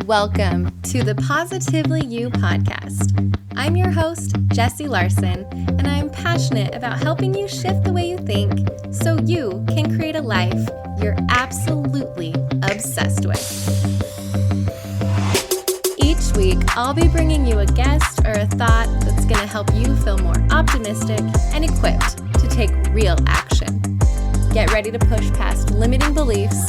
Welcome to the Positively You podcast. I'm your host, Jessie Larson, and I'm passionate about helping you shift the way you think so you can create a life you're absolutely obsessed with. Each week, I'll be bringing you a guest or a thought that's going to help you feel more optimistic and equipped to take real action. Get ready to push past limiting beliefs,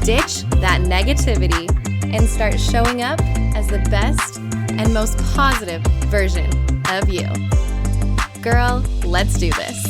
ditch that negativity, and start showing up as the best and most positive version of you. Girl, let's do this.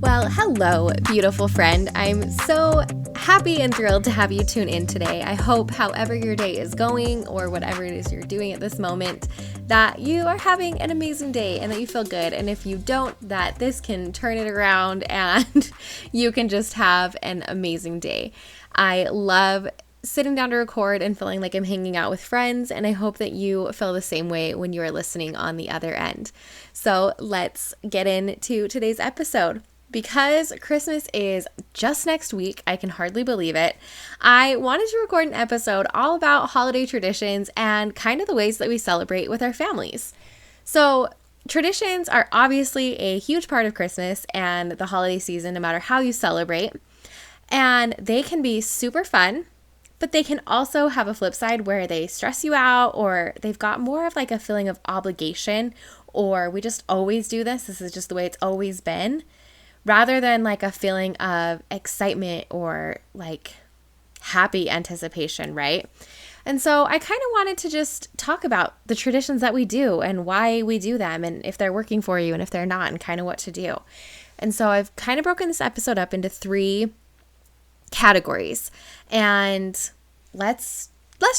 Well, hello, beautiful friend. I'm so happy and thrilled to have you tune in today. I hope however your day is going or whatever it is you're doing at this moment, that you are having an amazing day and that you feel good. And if you don't, that this can turn it around and you can just have an amazing day. I love sitting down to record and feeling like I'm hanging out with friends, and I hope that you feel the same way when you are listening on the other end. So let's get into today's episode. Because Christmas is just next week, I can hardly believe it, I wanted to record an episode all about holiday traditions and kind of the ways that we celebrate with our families. So traditions are obviously a huge part of Christmas and the holiday season, no matter how you celebrate. And they can be super fun, but they can also have a flip side where they stress you out, or they've got more of like a feeling of obligation, or we just always do this. This is just the way it's always been, rather than like a feeling of excitement or like happy anticipation, right? And so I kind of wanted to just talk about the traditions that we do and why we do them, and if they're working for you and if they're not, and kind of what to do. And so I've kind of broken this episode up into 3 categories, and let's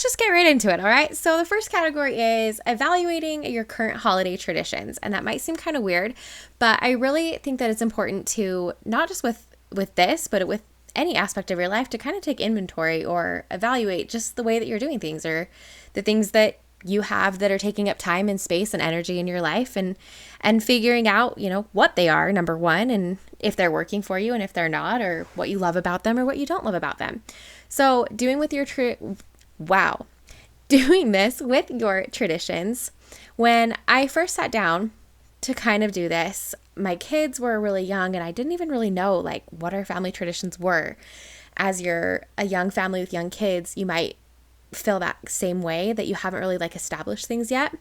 just get right into it, all right? So the first category is evaluating your current holiday traditions. And that might seem kind of weird, but I really think that it's important to, not just with this, but with any aspect of your life, to kind of take inventory or evaluate just the way that you're doing things, or the things that you have that are taking up time and space and energy in your life, and figuring out, what they are, number one, and if they're working for you and if they're not, or what you love about them or what you don't love about them. So doing this with your traditions. When I first sat down to kind of do this, my kids were really young and I didn't even really know like what our family traditions were. As you're a young family with young kids, you might feel that same way, that you haven't really like established things yet.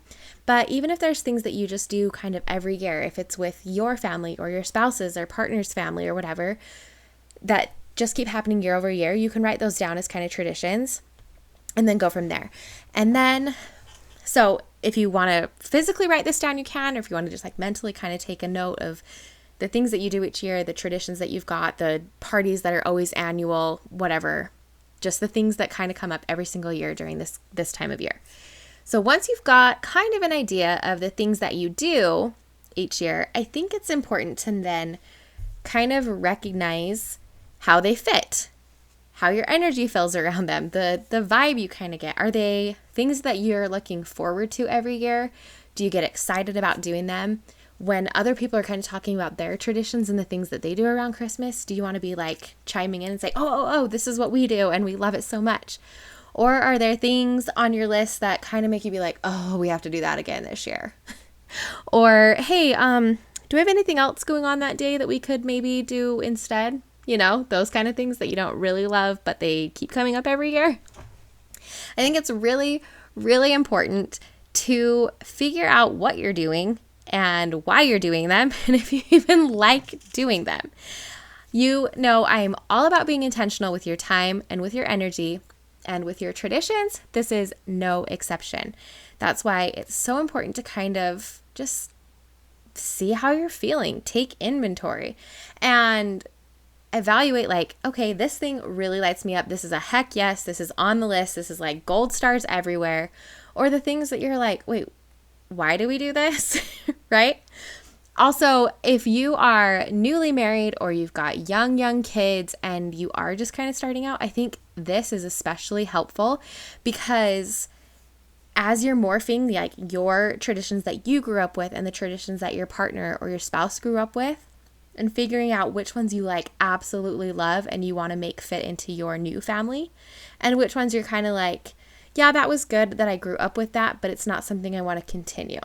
But even if there's things that you just do kind of every year, if it's with your family or your spouse's or partner's family or whatever, that just keep happening year over year, you can write those down as kind of traditions and then go from there. And then, so if you want to physically write this down, you can, or if you want to just like mentally kind of take a note of the things that you do each year, the traditions that you've got, the parties that are always annual, whatever, just the things that kind of come up every single year during this time of year. So once you've got kind of an idea of the things that you do each year, I think it's important to then kind of recognize how they fit, how your energy feels around them, the vibe you kind of get. Are they things that you're looking forward to every year? Do you get excited about doing them? When other people are kind of talking about their traditions and the things that they do around Christmas, do you want to be like chiming in and say, oh, this is what we do and we love it so much? Or are there things on your list that kind of make you be like, oh, we have to do that again this year? Or, hey, do we have anything else going on that day that we could maybe do instead? Those kind of things that you don't really love, but they keep coming up every year. I think it's really, really important to figure out what you're doing and why you're doing them, and if you even like doing them. I am all about being intentional with your time and with your energy, and with your traditions, this is no exception. That's why it's so important to kind of just see how you're feeling, take inventory, and evaluate like, okay, this thing really lights me up. This is a heck yes. This is on the list. This is like gold stars everywhere. Or the things that you're like, wait, why do we do this? Right? Also, if you are newly married or you've got young kids and you are just kind of starting out, I think this is especially helpful because as you're morphing like your traditions that you grew up with and the traditions that your partner or your spouse grew up with, and figuring out which ones you like absolutely love and you want to make fit into your new family, and which ones you're kind of like, yeah, that was good that I grew up with that, but it's not something I want to continue.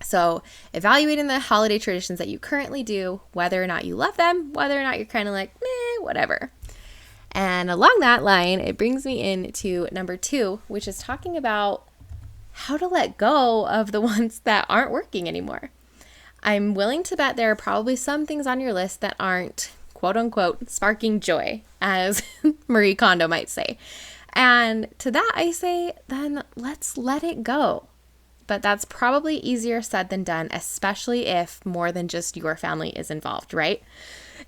So evaluating the holiday traditions that you currently do, whether or not you love them, whether or not you're kind of like, whatever. And along that line, it brings me into number 2, which is talking about how to let go of the ones that aren't working anymore. I'm willing to bet there are probably some things on your list that aren't, quote unquote, sparking joy, as Marie Kondo might say. And to that I say, then let's let it go. But that's probably easier said than done, especially if more than just your family is involved, right?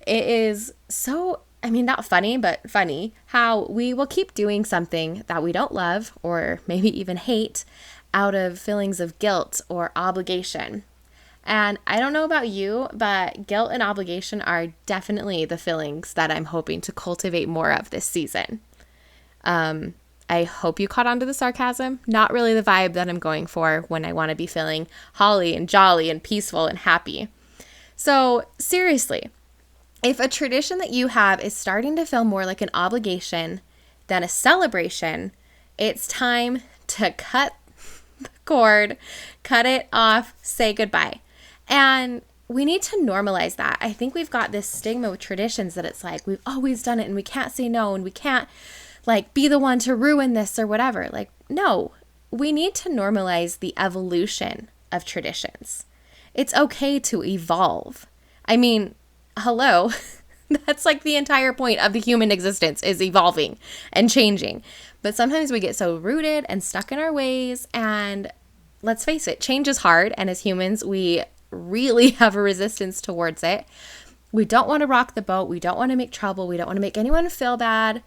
It is so, not funny, but funny how we will keep doing something that we don't love or maybe even hate out of feelings of guilt or obligation. And I don't know about you, but guilt and obligation are definitely the feelings that I'm hoping to cultivate more of this season. I hope you caught on to the sarcasm. Not really the vibe that I'm going for when I want to be feeling holly and jolly and peaceful and happy. So seriously, if a tradition that you have is starting to feel more like an obligation than a celebration, it's time to cut the cord, cut it off, say goodbye. And we need to normalize that. I think we've got this stigma with traditions that it's like we've always done it and we can't say no and we can't like be the one to ruin this or whatever. Like, no, we need to normalize the evolution of traditions. It's okay to evolve. Hello, that's like the entire point of the human existence is evolving and changing. But sometimes we get so rooted and stuck in our ways, and let's face it, change is hard. And as humans, we really have a resistance towards it. We don't want to rock the boat. We don't want to make trouble. We don't want to make anyone feel bad.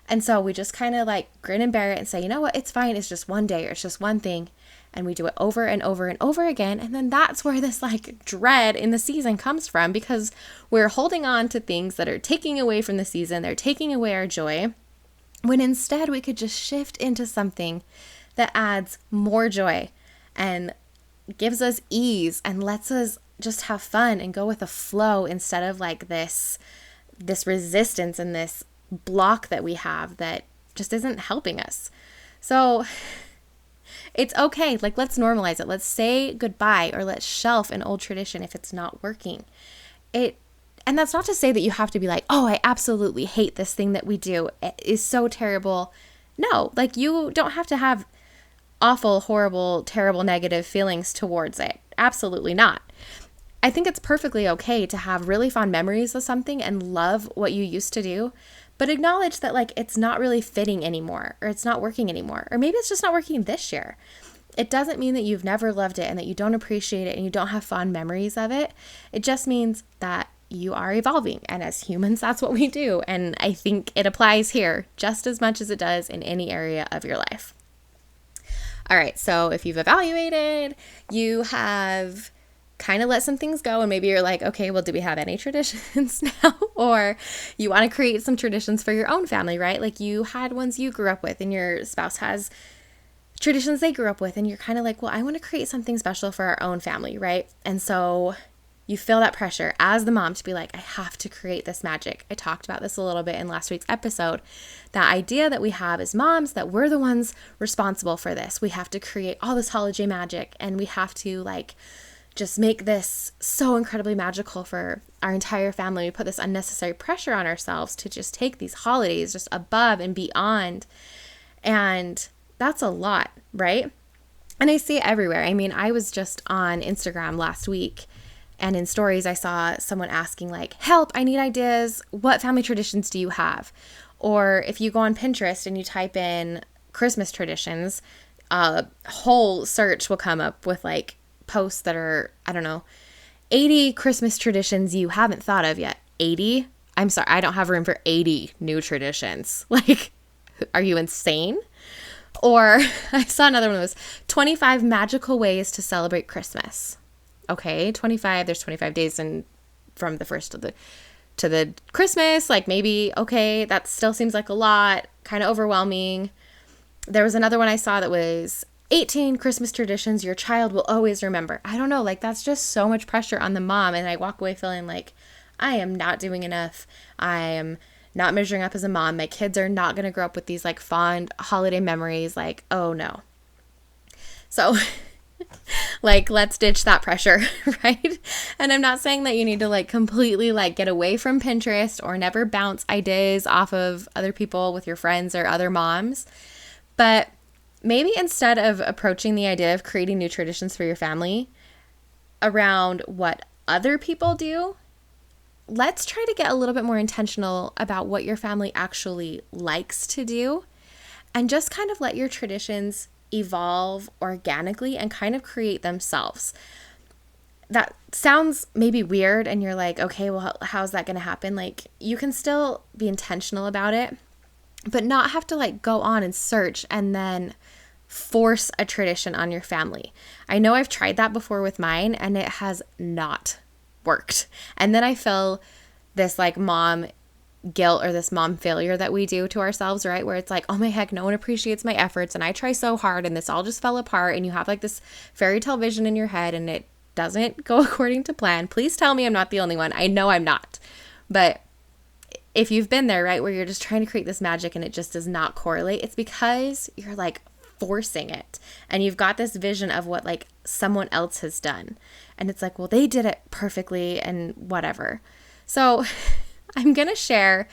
And so we just kind of like grin and bear it and say, you know what, it's fine. It's just one day or it's just one thing. And we do it over and over and over again. And then that's where this like dread in the season comes from, because we're holding on to things that are taking away from the season. They're taking away our joy, when instead we could just shift into something that adds more joy and gives us ease and lets us just have fun and go with the flow, instead of like this resistance and this block that we have that just isn't helping us. So it's okay. Like, let's normalize it. Let's say goodbye, or let's shelf an old tradition if it's not working. And that's not to say that you have to be like, oh, I absolutely hate this thing that we do. It is so terrible. No, like you don't have to have awful, horrible, terrible, negative feelings towards it. Absolutely not. I think it's perfectly okay to have really fond memories of something and love what you used to do, but acknowledge that like it's not really fitting anymore, or it's not working anymore, or maybe it's just not working this year. It doesn't mean that you've never loved it and that you don't appreciate it and you don't have fond memories of it. It just means that you are evolving, and as humans, that's what we do. And I think it applies here just as much as it does in any area of your life. All right, so if you've evaluated, you have kind of let some things go, and maybe you're like, okay, well, do we have any traditions now? Or you want to create some traditions for your own family, right? Like you had ones you grew up with, and your spouse has traditions they grew up with, and you're kind of like, well, I want to create something special for our own family, right? And so you feel that pressure as the mom to be like, I have to create this magic. I talked about this a little bit in last week's episode. That idea that we have as moms, that we're the ones responsible for this. We have to create all this holiday magic, and we have to like just make this so incredibly magical for our entire family. We put this unnecessary pressure on ourselves to just take these holidays just above and beyond. And that's a lot, right? And I see it everywhere. I was just on Instagram last week, and in stories I saw someone asking like, help, I need ideas. What family traditions do you have? Or if you go on Pinterest and you type in Christmas traditions, a whole search will come up with like posts that are, 80 Christmas traditions you haven't thought of yet. 80? I'm sorry, I don't have room for 80 new traditions. Like, are you insane? Or I saw another one that was 25 magical ways to celebrate Christmas. Okay, 25, there's 25 days from the first to the Christmas. Like maybe, okay, that still seems like a lot, kind of overwhelming. There was another one I saw that was 18 Christmas traditions your child will always remember. I don't know, like that's just so much pressure on the mom. And I walk away feeling like I am not doing enough. I am not measuring up as a mom. My kids are not going to grow up with these like fond holiday memories. Like, oh no. So like, let's ditch that pressure, right? And I'm not saying that you need to like completely like get away from Pinterest or never bounce ideas off of other people with your friends or other moms. But maybe instead of approaching the idea of creating new traditions for your family around what other people do, let's try to get a little bit more intentional about what your family actually likes to do and just kind of let your traditions evolve organically and kind of create themselves. That sounds maybe weird and you're like, okay, well, how's that going to happen? Like, you can still be intentional about it, but not have to like go on and search and then force a tradition on your family. I know I've tried that before with mine and it has not worked. And then I feel this like mom guilt or this mom failure that we do to ourselves, right? Where it's like, oh my heck, no one appreciates my efforts and I try so hard and this all just fell apart, and you have like this fairy tale vision in your head and it doesn't go according to plan. Please tell me I'm not the only one. I know I'm not. But if you've been there, right, where you're just trying to create this magic and it just does not correlate, it's because you're like forcing it and you've got this vision of what like someone else has done. And it's like, well, they did it perfectly and whatever. So I'm going to share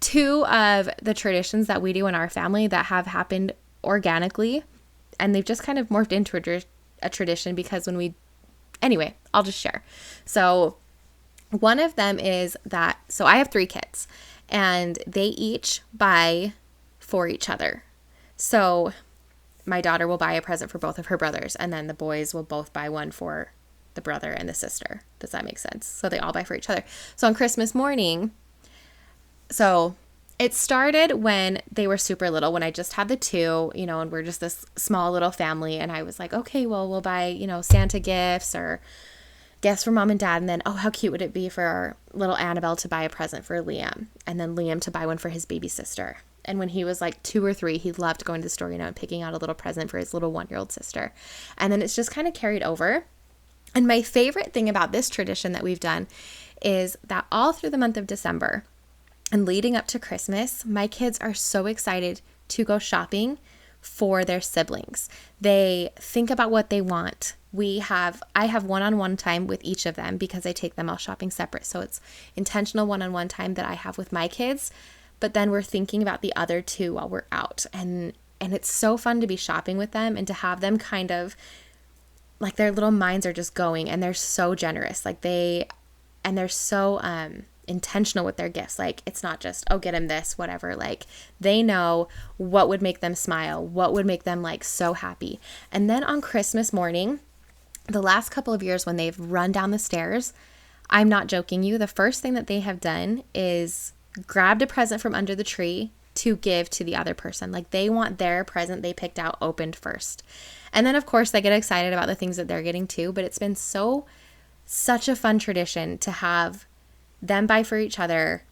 2 of the traditions that we do in our family that have happened organically, and they've just kind of morphed into a tradition because anyway, I'll just share. So one of them is that, so I have 3 kids and they each buy for each other. So my daughter will buy a present for both of her brothers, and then the boys will both buy one for the brother and the sister. Does that make sense? So they all buy for each other. So on Christmas morning, so it started when they were super little, when I just had the 2, and we're just this small little family. And I was like, okay, well, we'll buy, Santa gifts or gifts for mom and dad. And then, oh, how cute would it be for our little Annabelle to buy a present for Liam, and then Liam to buy one for his baby sister. And when he was like 2 or 3, he loved going to the store, and picking out a little present for his little 1-year-old sister. And then it's just kind of carried over. And my favorite thing about this tradition that we've done is that all through the month of December and leading up to Christmas, my kids are so excited to go shopping for their siblings. They think about what they want. I have one-on-one time with each of them because I take them all shopping separate. So it's intentional one-on-one time that I have with my kids, but then we're thinking about the other 2 while we're out. And it's so fun to be shopping with them and to have them kind of like their little minds are just going, and they're so generous. Like they're so intentional with their gifts. Like it's not just, oh, get him this, whatever. Like they know what would make them smile, what would make them like so happy. And then on Christmas morning, the last couple of years when they've run down the stairs, I'm not joking you, the first thing that they have done is grabbed a present from under the tree to give to the other person. Like they want their present they picked out opened first. And then of course they get excited about the things that they're getting too, but it's been such a fun tradition to have them buy for each other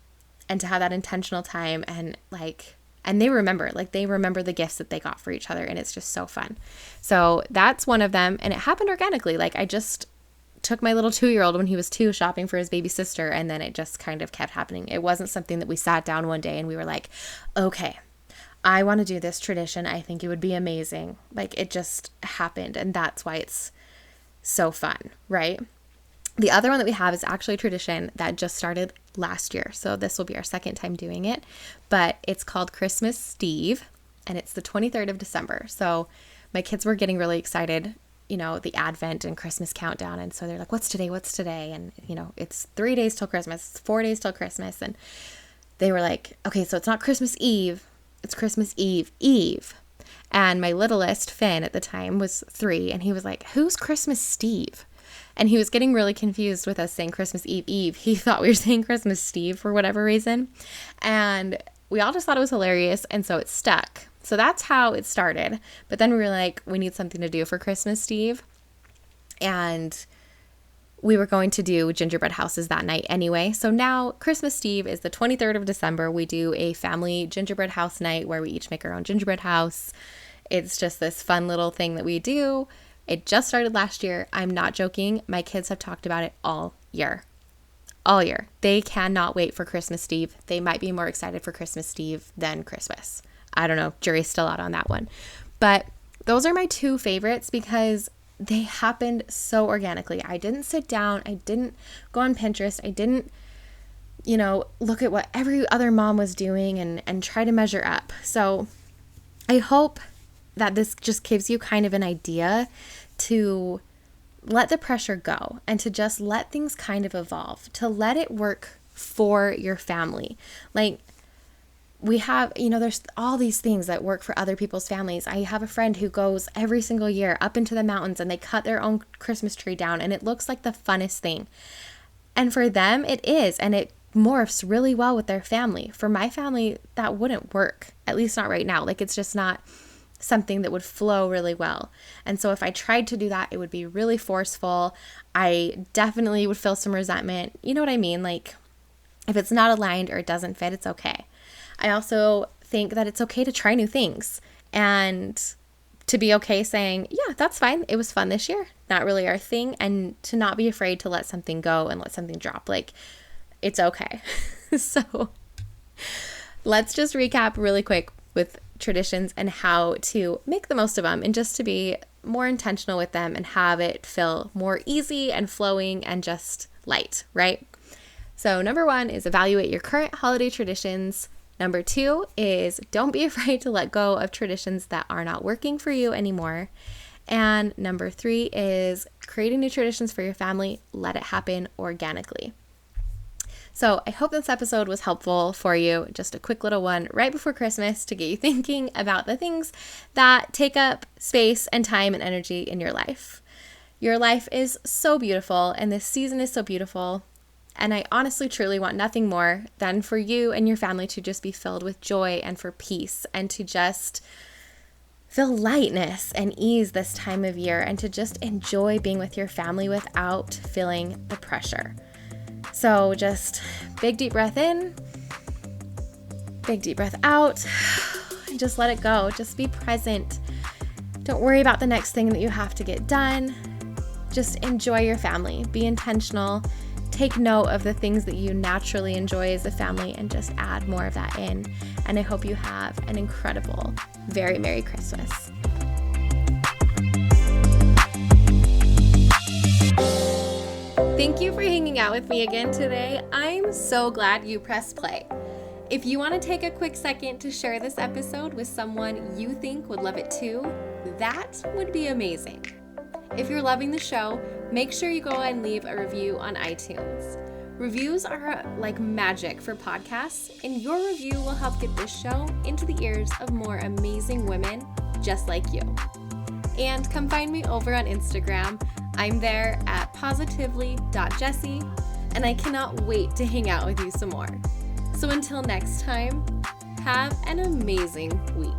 and to have that intentional time, and they remember the gifts that they got for each other, and it's just so fun. So that's one of them, and it happened organically. Like I just took my little 2-year-old when he was 2 shopping for his baby sister, and then it just kind of kept happening. It wasn't something that we sat down one day and we were like, okay, I want to do this tradition. I think it would be amazing. Like it just happened, and that's why it's so fun, right? The other one that we have is actually a tradition that just started last year. So this will be our 2nd time doing it, but it's called Christmas Steve, and it's the 23rd of December. So my kids were getting really excited, the Advent and Christmas countdown. And so they're like, what's today? And, it's 3 days till Christmas, it's 4 days till Christmas. And they were like, okay, so it's not Christmas Eve, it's Christmas Eve. And my littlest, Finn, at the time was 3, and he was like, who's Christmas Steve? And he was getting really confused with us saying Christmas Eve. He thought we were saying Christmas Steve for whatever reason. And we all just thought it was hilarious. And so it stuck. So that's how it started. But then we were like, we need something to do for Christmas Steve. And we were going to do gingerbread houses that night anyway. So now Christmas Eve is the 23rd of December. We do a family gingerbread house night where we each make our own gingerbread house. It's just this fun little thing that we do. It just started last year. I'm not joking. My kids have talked about it all year. All year. They cannot wait for Christmas Eve. They might be more excited for Christmas Eve than Christmas. I don't know. Jury's still out on that one. But those are my two favorites because they happened so organically. I didn't sit down. I didn't go on Pinterest. I didn't, look at what every other mom was doing and try to measure up. So I hope that this just gives you kind of an idea to let the pressure go and to just let things kind of evolve, to let it work for your family. Like we have, there's all these things that work for other people's families. I have a friend who goes every single year up into the mountains and they cut their own Christmas tree down and it looks like the funnest thing. And for them it is, and it morphs really well with their family. For my family, that wouldn't work, at least not right now. Like it's just not something that would flow really well. And so if I tried to do that, it would be really forceful. I definitely would feel some resentment. You know what I mean? Like if it's not aligned or it doesn't fit, it's okay. I also think that it's okay to try new things and to be okay saying, yeah, that's fine. It was fun this year. Not really our thing. And to not be afraid to let something go and let something drop. Like it's okay. So let's just recap really quick with traditions and how to make the most of them and just to be more intentional with them and have it feel more easy and flowing and just light, right? So number 1 is evaluate your current holiday traditions. Number 2 is don't be afraid to let go of traditions that are not working for you anymore. And number 3 is creating new traditions for your family. Let it happen organically. So I hope this episode was helpful for you. Just a quick little one right before Christmas to get you thinking about the things that take up space and time and energy in your life. Your life is so beautiful and this season is so beautiful. And I honestly, truly want nothing more than for you and your family to just be filled with joy and for peace and to just feel lightness and ease this time of year and to just enjoy being with your family without feeling the pressure. So just big deep breath in, big deep breath out, and just let it go. Just be present. Don't worry about the next thing that you have to get done. Just enjoy your family. Be intentional. Take note of the things that you naturally enjoy as a family and just add more of that in. And I hope you have an incredible, very Merry Christmas. Thank you for hanging out with me again today. I'm so glad you pressed play. If you want to take a quick second to share this episode with someone you think would love it too, that would be amazing. If you're loving the show, make sure you go and leave a review on iTunes. Reviews are like magic for podcasts, and your review will help get this show into the ears of more amazing women just like you. And come find me over on Instagram. I'm there at positively.jessie, and I cannot wait to hang out with you some more. So until next time, have an amazing week.